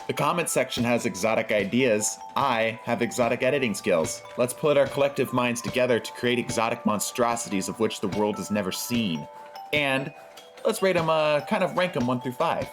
The comment section has exotic ideas. I have exotic editing skills. Let's put our collective minds together to create exotic monstrosities of which the world has never seen. And let's rate them, kind of rank them 1 through 5.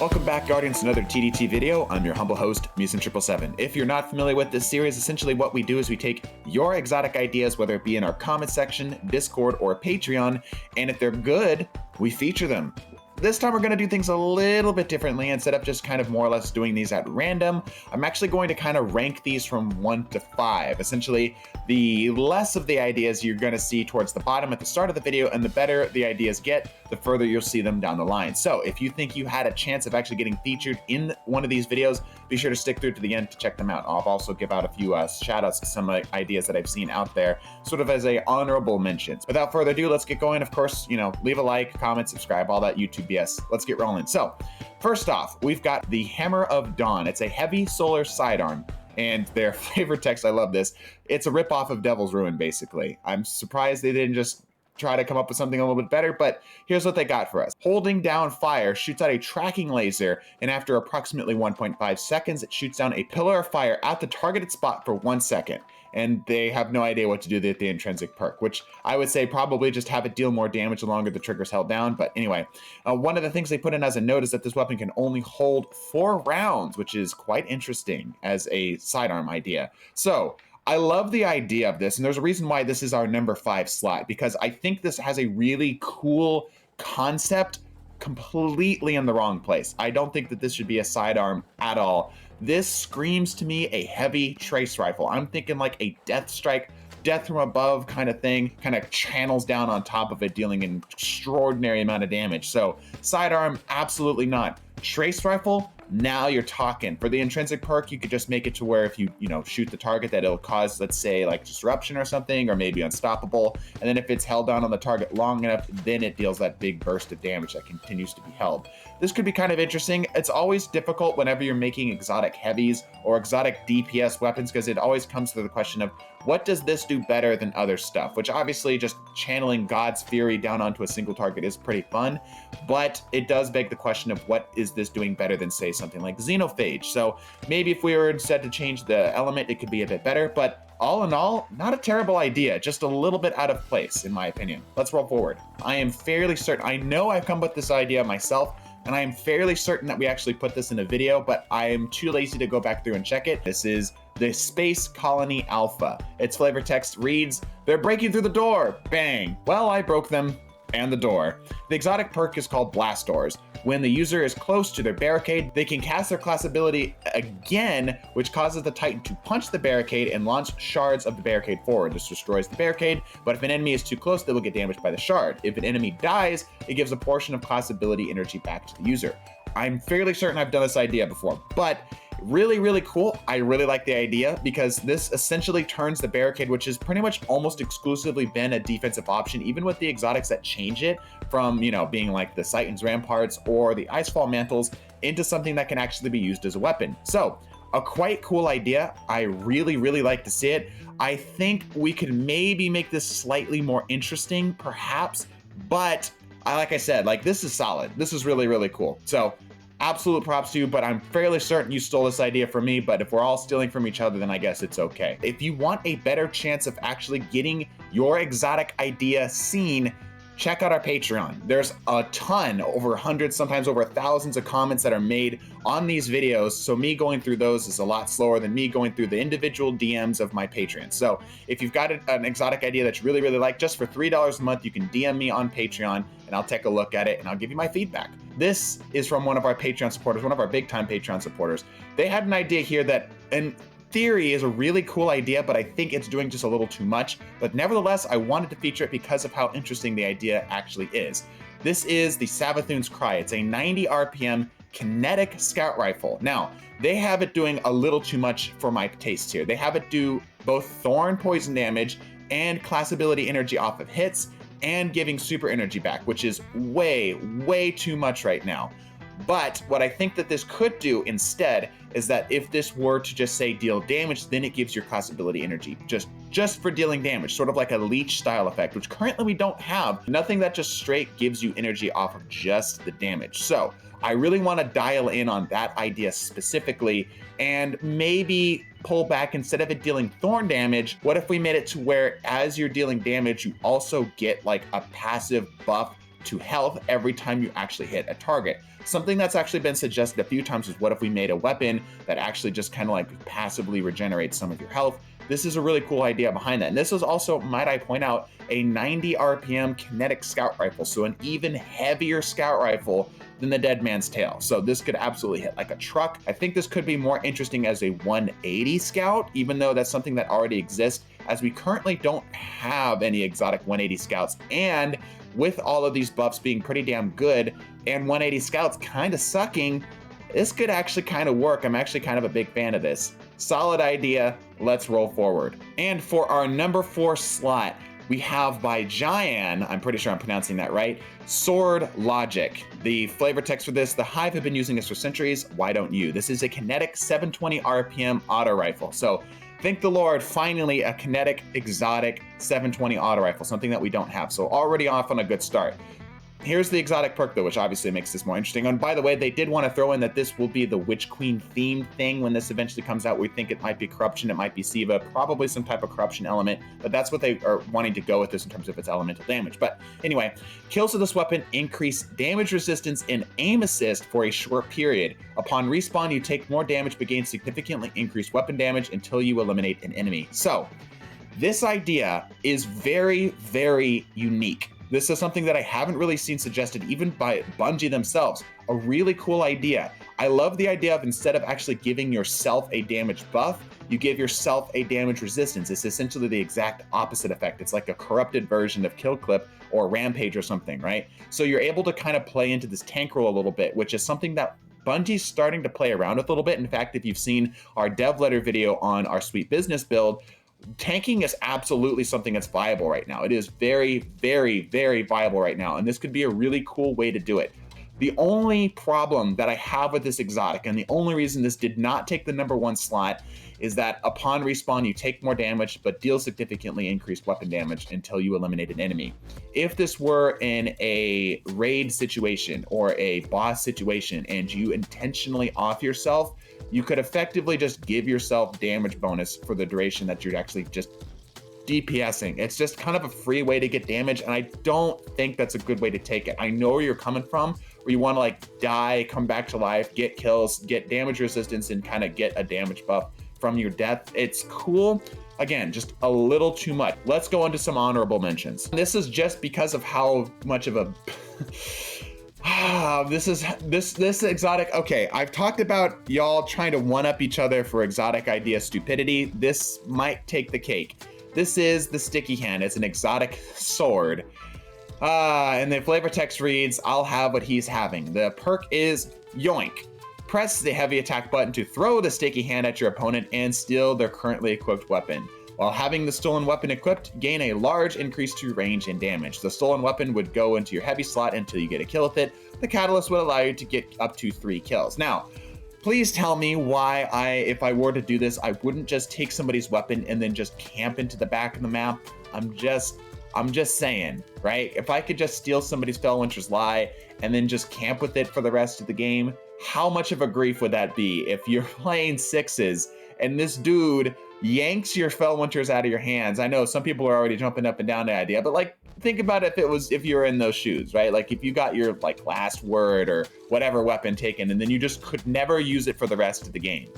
Welcome back, Guardians, to another TDT video. I'm your humble host, Musin777. If you're not familiar with this series, essentially what we do is we take your exotic ideas, whether it be in our comment section, Discord, or Patreon, and if they're good, we feature them. This time we're going to do things a little bit differently. Instead of just kind of more or less doing these at random, I'm actually going to kind of rank these from 1 to 5. Essentially, the less of the ideas you're going to see towards the bottom at the start of the video, and the better the ideas get, the further you'll see them down the line. So if you think you had a chance of actually getting featured in one of these videos, be sure to stick through to the end to check them out. I'll also give out a few shout outs to some ideas that I've seen out there, sort of as a honorable mentions. Without further ado, let's get going. Of course, leave a like, comment, subscribe, all that YouTube BS. Let's get rolling. So first off, we've got the Hammer of Dawn. It's a heavy solar sidearm. And their flavor text, I love this. It's a ripoff of Devil's Ruin, basically. I'm surprised they didn't just try to come up with something a little bit better, but here's what they got for us. Holding down fire shoots out a tracking laser, and after approximately 1.5 seconds, it shoots down a pillar of fire at the targeted spot for 1 second. And they have no idea what to do with the intrinsic perk, which I would say probably just have it deal more damage the longer the trigger's held down. But anyway, one of the things they put in as a note is that this weapon can only hold 4 rounds, which is quite interesting as a sidearm idea. So I love the idea of this, and there's a reason why this is our number 5 slot, because I think this has a really cool concept completely in the wrong place. I don't think that this should be a sidearm at all. This screams to me a heavy trace rifle. I'm thinking like a death strike, death from above kind of thing, kind of channels down on top of it, dealing an extraordinary amount of damage. So sidearm, absolutely not. Trace rifle, now you're talking. For the intrinsic perk, you could just make it to where if you shoot the target, that it'll cause, let's say, like disruption or something, or maybe unstoppable. And then if it's held down on the target long enough, then it deals that big burst of damage that continues to be held. This could be kind of interesting. It's always difficult whenever you're making exotic heavies or exotic DPS weapons, because it always comes to the question of what does this do better than other stuff, which obviously just channeling God's Fury down onto a single target is pretty fun, but it does beg the question of what is this doing better than, say, something like Xenophage. So maybe if we were instead to change the element, it could be a bit better, but all in all, not a terrible idea, just a little bit out of place in my opinion. Let's roll forward. I am fairly certain, I know I've come up with this idea myself, and I am fairly certain that we actually put this in a video, but I am too lazy to go back through and check it. This is the Space Colony Alpha. Its flavor text reads, "They're breaking through the door, bang. Well, I broke them and the door." The exotic perk is called Blast Doors. When the user is close to their barricade, they can cast their class ability again, which causes the Titan to punch the barricade and launch shards of the barricade forward. This destroys the barricade, but if an enemy is too close, they will get damaged by the shard. If an enemy dies, it gives a portion of class ability energy back to the user. I'm fairly certain I've done this idea before, but really, really cool. I really like the idea because this essentially turns the barricade, which has pretty much almost exclusively been a defensive option, even with the exotics that change it from, being like the Titan's Ramparts or the Icefall Mantles, into something that can actually be used as a weapon. So a quite cool idea. I really, really like to see it. I think we could maybe make this slightly more interesting, perhaps, but like I said, this is solid. This is really, really cool. So absolute props to you, but I'm fairly certain you stole this idea from me, but if we're all stealing from each other, then I guess it's okay. If you want a better chance of actually getting your exotic idea seen, check out our Patreon. There's a ton, over hundreds, sometimes over thousands of comments that are made on these videos, so me going through those is a lot slower than me going through the individual DMs of my patrons. So if you've got an exotic idea that you really, really like, just for $3 a month, you can DM me on Patreon, and I'll take a look at it, and I'll give you my feedback. This is from one of our Patreon supporters, one of our big-time Patreon supporters. They had an idea here that, in theory, is a really cool idea, but I think it's doing just a little too much. But nevertheless, I wanted to feature it because of how interesting the idea actually is. This is the Sabbaths Cry. It's a 90 RPM kinetic scout rifle. Now, they have it doing a little too much for my taste here. They have it do both thorn poison damage and class ability energy off of hits, and giving super energy back, which is way, way too much right now. But what I think that this could do instead is that if this were to just say deal damage, then it gives your class ability energy just for dealing damage, sort of like a leech style effect, which currently we don't have. Nothing that just straight gives you energy off of just the damage. So I really want to dial in on that idea specifically and maybe pull back. Instead of it dealing thorn damage, what if we made it to where as you're dealing damage, you also get like a passive buff to health every time you actually hit a target? Something that's actually been suggested a few times is what if we made a weapon that actually just kind of like passively regenerates some of your health? This is a really cool idea behind that. And this is also, might I point out, a 90 RPM kinetic scout rifle, so an even heavier scout rifle than the Dead Man's Tale. So this could absolutely hit like a truck. I think this could be more interesting as a 180 scout, even though that's something that already exists, as we currently don't have any exotic 180 scouts. And with all of these buffs being pretty damn good and 180 scouts kind of sucking, this could actually kind of work. I'm actually kind of a big fan of this. Solid idea. Let's roll forward. And for our number 4 slot, we have by Jian, I'm pretty sure I'm pronouncing that right, Sword Logic. The flavor text for this: the Hive have been using this for centuries, why don't you? This is a kinetic 720 RPM auto rifle. So thank the Lord, finally a kinetic exotic 720 auto rifle, something that we don't have. So already off on a good start. Here's the exotic perk though, which obviously makes this more interesting. And by the way, they did want to throw in that this will be the Witch Queen theme thing when this eventually comes out. We think it might be corruption, it might be Siva, probably some type of corruption element, but that's what they are wanting to go with this in terms of its elemental damage. But anyway, kills of this weapon increase damage resistance and aim assist for a short period. Upon respawn, you take more damage but gain significantly increased weapon damage until you eliminate an enemy. So this idea is very, very unique. This is something that I haven't really seen suggested even by Bungie themselves. A really cool idea. I love the idea of, instead of actually giving yourself a damage buff, you give yourself a damage resistance. It's essentially the exact opposite effect. It's like a corrupted version of Kill Clip or Rampage or something, right? So you're able to kind of play into this tank role a little bit, which is something that Bungie's starting to play around with a little bit. In fact, if you've seen our dev letter video on our Sweet Business build, tanking is absolutely something that's viable right now. It is very, very, very viable right now, and this could be a really cool way to do it. The only problem that I have with this exotic, and the only reason this did not take the number 1 slot, is that upon respawn you take more damage but deal significantly increased weapon damage until you eliminate an enemy. If this were in a raid situation or a boss situation and you intentionally off yourself, you could effectively just give yourself damage bonus for the duration that you're actually just DPSing. It's just kind of a free way to get damage, and I don't think that's a good way to take it. I know where you're coming from, where you want to like die, come back to life, get kills, get damage resistance, and kind of get a damage buff from your death. It's cool. Again, just a little too much. Let's go into some honorable mentions. This is just because of how much of a this exotic. Okay, I've talked about y'all trying to one-up each other for exotic idea stupidity. This might take the cake. This is the Sticky Hand. It's an exotic sword. And the flavor text reads, I'll have what he's having. The perk is Yoink. Press the heavy attack button to throw the Sticky Hand at your opponent and steal their currently equipped weapon. While having the stolen weapon equipped, gain a large increase to range and damage. The stolen weapon would go into your heavy slot until you get a kill with it. The catalyst would allow you to get up to 3 kills. Now, please tell me why if I were to do this, I wouldn't just take somebody's weapon and then just camp into the back of the map. I'm just saying, right? If I could just steal somebody's Fellwinter's Lie and then just camp with it for the rest of the game, how much of a grief would that be if you're playing 6s and this dude yanks your Fellwinters out of your hands? I know some people are already jumping up and down the idea, but like, think about it if you were in those shoes, right? Like if you got your like last word or whatever weapon taken and then you just could never use it for the rest of the game.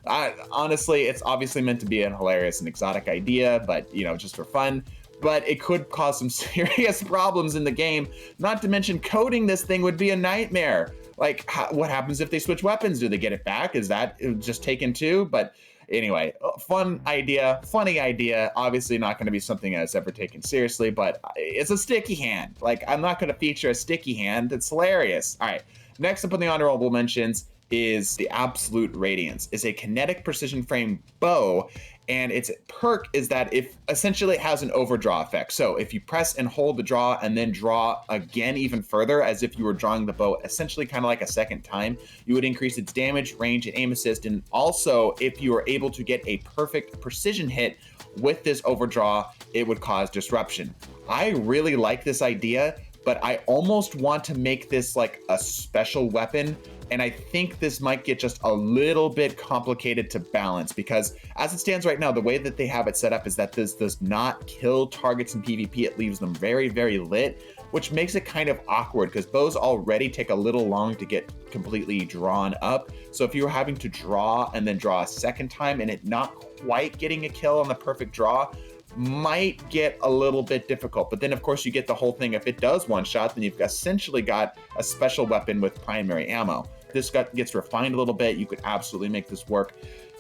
Honestly, it's obviously meant to be a hilarious and exotic idea, but just for fun. But it could cause some serious problems in the game. Not to mention coding this thing would be a nightmare. Like, what happens if they switch weapons? Do they get it back? Is that just taken too? But anyway, fun idea, funny idea. Obviously not going to be something that's ever taken seriously, but it's a sticky hand. Like, I'm not going to feature a sticky hand. It's hilarious. All right, next up on the honorable mentions is the Absolute Radiance. It's a kinetic precision frame bow, and its perk is that if essentially it has an overdraw effect. So if you press and hold the draw and then draw again even further, as if you were drawing the bow essentially kind of like a second time, you would increase its damage, range, and aim assist. And also, if you are able to get a perfect precision hit with this overdraw, it would cause disruption. I really like this idea, but I almost want to make this like a special weapon. And I think this might get just a little bit complicated to balance, because as it stands right now, the way that they have it set up is that this does not kill targets in PvP. It leaves them very, very lit, which makes it kind of awkward because bows already take a little long to get completely drawn up. So if you were having to draw and then draw a second time and it not quite getting a kill on the perfect draw, might get a little bit difficult. But then of course you get the whole thing. If it does one shot, then you've essentially got a special weapon with primary ammo. This gets refined a little bit. You could absolutely make this work.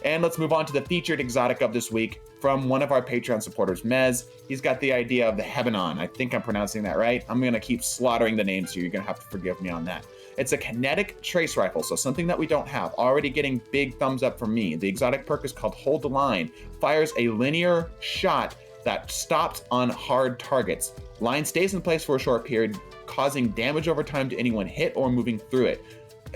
And let's move on to the featured exotic of this week from one of our Patreon supporters, Mez. He's got the idea of the Hebanon. I think I'm pronouncing that right. I'm gonna keep slaughtering the names here. You're gonna have to forgive me on that. It's a kinetic trace rifle, so something that we don't have. Already getting big thumbs up from me. The exotic perk is called Hold the Line. Fires a linear shot that stops on hard targets. Line stays in place for a short period, causing damage over time to anyone hit or moving through it.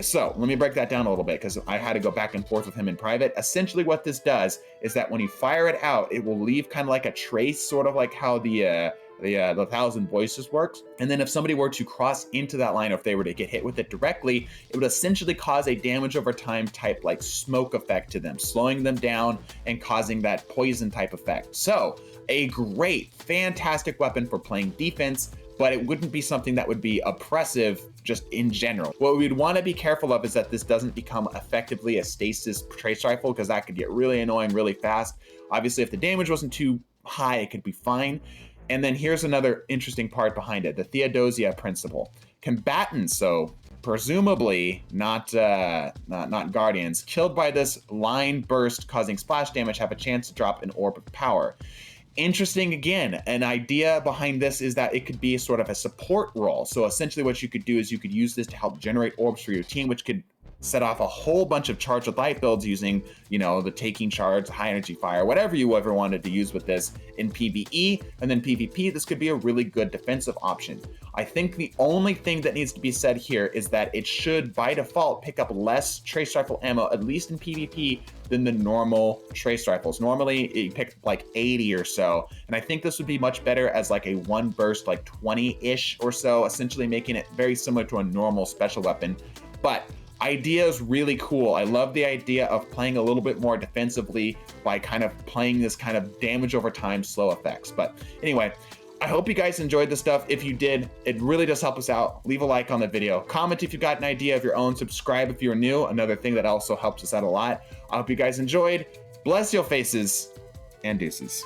So let me break that down a little bit because I had to go back and forth with him in private. Essentially what this does is that when you fire it out, it will leave kind of like a trace, sort of like how the Thousand Voices works. And then if somebody were to cross into that line, or if they were to get hit with it directly, it would essentially cause a damage over time type like smoke effect to them, slowing them down and causing that poison type effect. So a great, fantastic weapon for playing defense, but it wouldn't be something that would be oppressive just in general. What we'd want to be careful of is that this doesn't become effectively a stasis trace rifle, because that could get really annoying really fast. Obviously, if the damage wasn't too high, it could be fine. And then here's another interesting part behind it, the Theodosia principle. Combatants, so presumably not guardians, killed by this line burst causing splash damage have a chance to drop an orb of power. Interesting again, an idea behind this is that it could be sort of a support role. So essentially what you could do is you could use this to help generate orbs for your team, which could set off a whole bunch of charge with light builds using, you know, the taking charge, high energy fire, whatever you ever wanted to use with this in PvE. And then PvP, this could be a really good defensive option. I think the only thing that needs to be said here is that it should by default pick up less trace rifle ammo, at least in PvP, than the normal trace rifles. Normally it picked like 80 or so. And I think this would be much better as like a one burst, like 20-ish or so, essentially making it very similar to a normal special weapon. But idea is really cool. I love the idea of playing a little bit more defensively by kind of playing this kind of damage over time slow effects. But anyway, I hope you guys enjoyed this stuff. If you did, it really does help us out. Leave a like on the video. Comment if you got an idea of your own. Subscribe if you're new. Another thing that also helps us out a lot. I hope you guys enjoyed. Bless your faces and deuces.